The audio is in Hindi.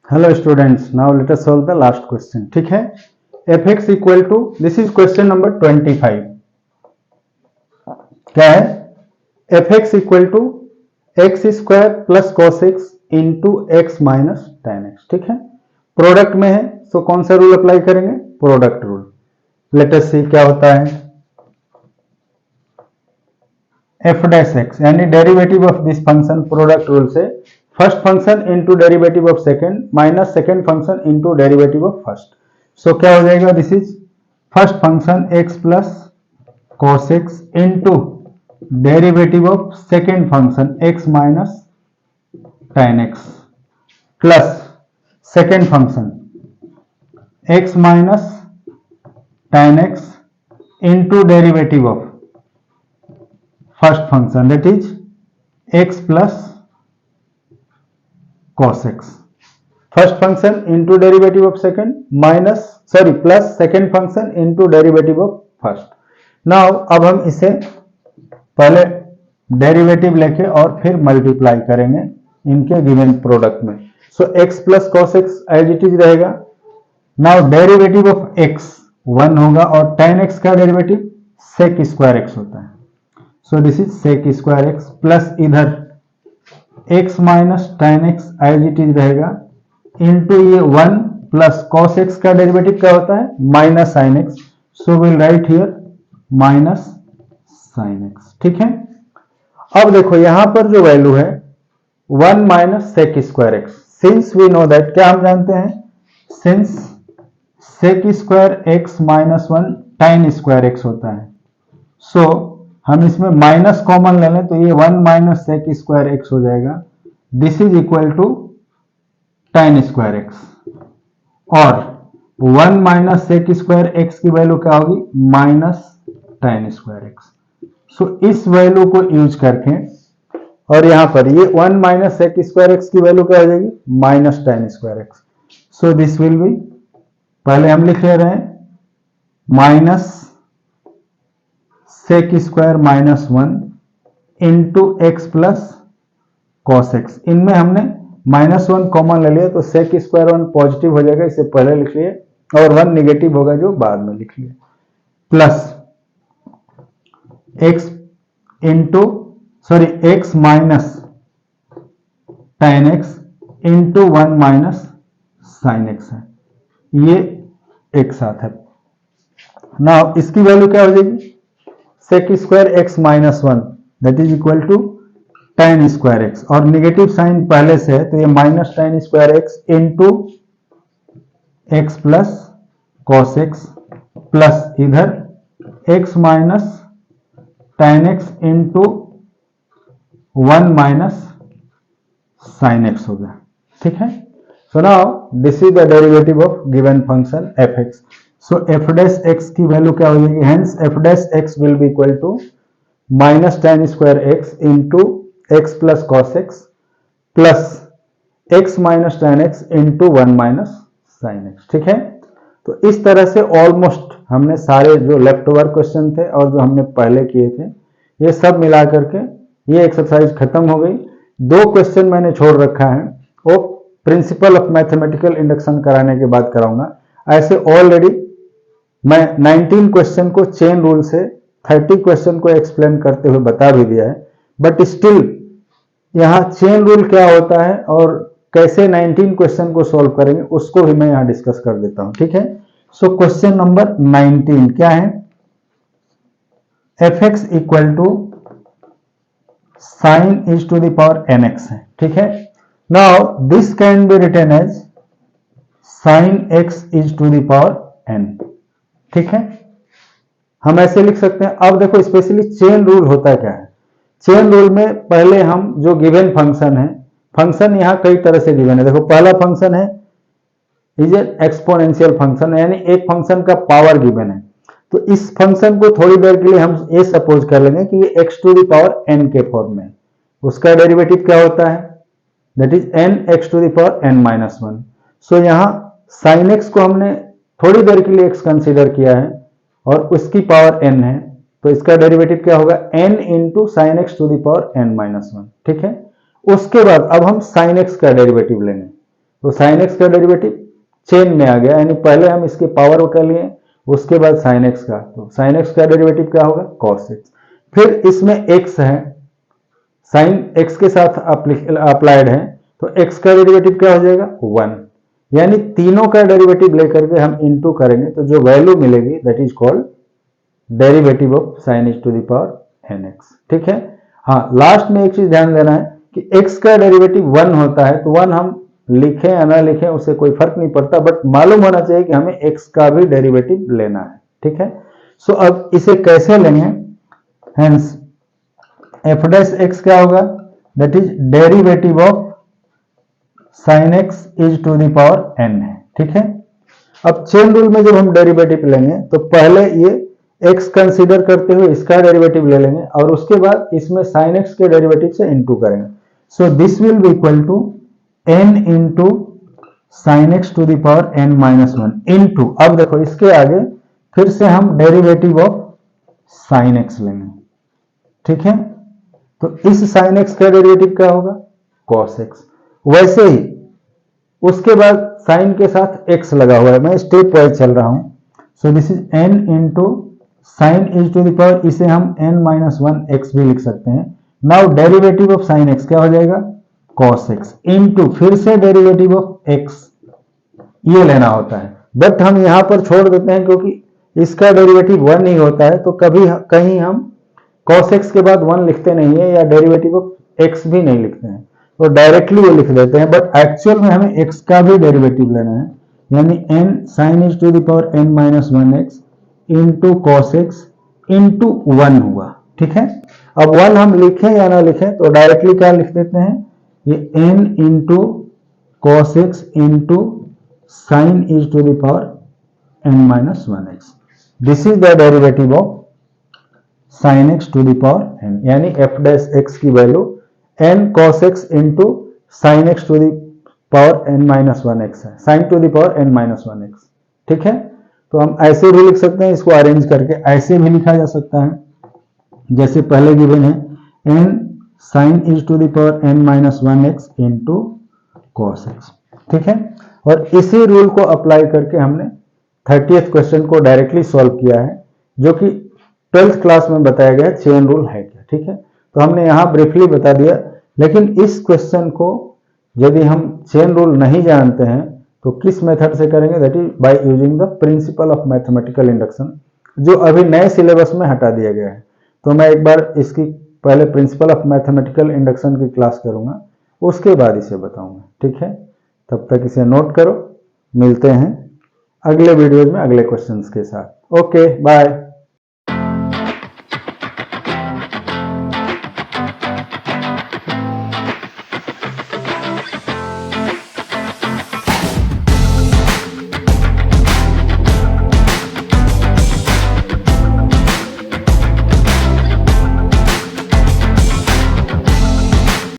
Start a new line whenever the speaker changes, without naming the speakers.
Hello students, now let us solve the last question. ठीक है, f x equal to, this is question number 25। क्या है? F x equal to x square plus cos x into x minus ten x. ठीक है, प्रोडक्ट में है तो कौन सा रूल अप्लाई करेंगे? Product rule. Let us see क्या होता है। एफ डैश एक्स यानी derivative of this function, product rule से first function into derivative of second minus second function into derivative of first. So क्या हो जाएगा? This is first function x plus cos x into derivative of second function x minus tan x plus second function x minus tan x into derivative of first function that is x plus cos x। First function into derivative of second plus second function into derivative of first. Now अब हम इसे पहले डेरिवेटिव लेके और फिर मल्टीप्लाई करेंगे इनके गिवन प्रोडक्ट में। So x plus cos x as it is रहेगा। नाउ डेरिवेटिव ऑफ x 1 होगा और tan x का डेरिवेटिव sec स्क्वायर x होता है। So this is sec square x plus इधर x minus tan x as it is रहेगा इंटू ये 1 प्लस कॉस एक्स का डेरिवेटिव क्या होता है? Minus sine x. So will write here minus sine x. ठीक है, अब देखो यहां पर जो वैल्यू है 1 minus sec square x, since we know that, क्या हम जानते हैं? Since sec square x minus 1 tan square x होता है। सो हम इसमें माइनस कॉमन ले लें तो ये 1 माइनस सेक स्क्वायर एक्स हो जाएगा। This is equal to tan square x और 1 माइनस सेक स्क्वायर एक्स की वैल्यू क्या होगी? Minus tan square x. सो इस वैल्यू को यूज करके और यहां पर ये 1 माइनस सेक स्क्वायर एक्स की वैल्यू क्या हो जाएगी? Minus tan square x. So this will be, पहले हम लिख ले रहे हैं minus sec square minus 1 into x plus cos x. इनमें हमने -1 कॉमन ले लिया तो सेक स्क्वायर 1 पॉजिटिव हो जाएगा, इसे पहले लिख लिए, और 1 निगेटिव होगा जो बाद में लिख लिए, plus x minus tan x into 1 minus sine x है, ये एक साथ है। नाउ इसकी वैल्यू क्या हो जाएगी? Sec square x minus 1 that is equal to tan square x, और निगेटिव साइन पहले से है तो ये minus tan square x into x plus cos x plus इधर x minus tan x into 1 minus sine x हो गया। ठीक है, so now this is the derivative of given function f x. So f dash x की वैल्यू क्या हो जाएगी? Hence F dash x will be equal to minus tan square x into x plus cos x plus x minus tan x into 1 minus sine x. ठीक है, तो इस तरह से ऑलमोस्ट हमने सारे जो लेफ्ट ओवर क्वेश्चन थे और जो हमने पहले किए थे ये सब मिला करके ये एक्सरसाइज खत्म हो गई। 2 क्वेश्चन मैंने छोड़ रखा है, वो प्रिंसिपल ऑफ मैथमेटिकल इंडक्शन कराने के बाद कराऊंगा। ऐसे ऑलरेडी मैं 19 क्वेश्चन को चेन रूल से 30 क्वेश्चन को एक्सप्लेन करते हुए बता भी दिया है, बट स्टिल यहाँ चेन रूल क्या होता है और कैसे 19 क्वेश्चन को सॉल्व करेंगे उसको भी मैं यहाँ डिस्कस कर देता हूं। ठीक है, सो क्वेश्चन नंबर 19 क्या है? F x equal to sine is to the power n x है। ठीक है, now this can be written as sine x is to the power n. ठीक है, हम ऐसे लिख सकते हैं। अब देखो स्पेशली चेन रूल होता क्या है? चेन रूल में पहले हम जो गिवन फंक्शन है, फंक्शन यहां कई तरह से गिवन है। देखो पहला फंक्शन है इज ए एक्सपोनेंशियल फंक्शन, यानी एक फंक्शन का पावर गिवन है। तो इस फंक्शन को थोड़ी देर के लिए हम ये सपोज कर लेंगे कि ये x to the power n के फॉर्म में, उसका डेरिवेटिव क्या होता है? That is n x to the power n minus 1। So यहां साइन x को हमने थोड़ी देर के लिए x कंसीडर किया है और उसकी पावर n है, तो इसका डेरिवेटिव क्या होगा? n into sine x to the power n minus 1। ठीक है, उसके बाद अब हम साइन एक्स का डेरिवेटिव लेंगे। तो sin x का डेरिवेटिव चेन में आ गया, यानी पहले हम इसके पावर कर लिए, उसके बाद sin x का, तो sin x का डेरिवेटिव क्या होगा cos x। फिर इसमें x है, sin x के साथ अप्लाइड है, तो x का डेरिवेटिव क्या हो जाएगा 1, यानी तीनों का डेरिवेटिव लेकर के हम इनटू करेंगे तो जो वैल्यू मिलेगी that is called derivative of sin x to the power nx। ठीक है। हाँ, लास्ट में एक चीज ध्यान देना है कि x का डेरिवेटिव 1 होता है, तो 1 हम लिखें या ना लिखें उससे कोई फर्क नहीं पड़ता, बट मालूम होना चाहिए कि हमें x का भी डेरिवेटिव लेना है। ठीक है। सो अब इसे कैसे लेंगे, हेंस एफ डैश एक्स क्या होगा, that is derivative of sin x is to the power n है। ठीक है। अब चेन रूल में जब हम डेरिवेटिव लेंगे तो पहले ये x कंसीडर करते हुए इसका डेरिवेटिव ले लेंगे और उसके बाद इसमें sin x के डेरिवेटिव से इनटू करेंगे। So this will be equal to n into sin x to the power n minus 1 into, अब देखो इसके आगे फिर से हम डेरिवेटिव ऑफ sin x लेंगे। ठीक है। तो इस sin x का डेरिवेटिव क्या होगा cos x। वैसे ही उसके बाद साइन के साथ x लगा हुआ है, मैं स्टेप वाइज चल रहा हूं। So this is n into sine is to the power, इसे हम n माइनस 1 x भी लिख सकते हैं। Now derivative of sign x क्या हो जाएगा cos x इंटू फिर से डेरिवेटिव ऑफ x, ये लेना होता है, बट हम यहां पर छोड़ देते हैं क्योंकि इसका डेरिवेटिव 1 ही होता है, तो कभी कहीं हम cos x के बाद 1 लिखते नहीं है या डेरिवेटिव ऑफ x भी नहीं लिखते हैं, तो डायरेक्टली वो लिख देते हैं, बट एक्चुअल में हमें x का भी डेरिवेटिव लेना है, यानी n sin इज to the power n minus 1x into cos x into 1 हुआ। ठीक है। अब 1 हम लिखें या ना लिखें तो डायरेक्टली क्या लिख देते हैं, ये n into cos x into sine is to the power n minus 1x। This is the derivative of sine x to the power n, यानी f डैश x की वैल्यू n cos x into sine x to the power n minus 1x है, sine to the power n minus 1x। ठीक है। तो हम ऐसे भी लिख सकते हैं, इसको अरेंज करके ऐसे भी लिखा जा सकता है, जैसे पहले गिवन है n sine is to the power n minus 1x into cos x. ठीक है। और इसी रूल को अप्लाई करके हमने 30th क्वेश्चन को डायरेक्टली सॉल्व किया है, जो कि 12th क्लास में बताया गया चेन रूल है क्या। ठीक है। तो हमने यहां ब्रीफली बता दिया, लेकिन इस क्वेश्चन को यदि हम चेन रूल नहीं जानते हैं तो किस मेथड से करेंगे, that is by using the principle of mathematical induction, जो अभी नए सिलेबस में हटा दिया गया है। तो मैं एक बार इसकी पहले प्रिंसिपल ऑफ मैथमेटिकल इंडक्शन की क्लास करूंगा, उसके बाद इसे बताऊंगा। ठीक है। तब तक इसे नोट करो, मिलते हैं अगले वीडियोज में अगले क्वेश्चंस के साथ। Okay, bye.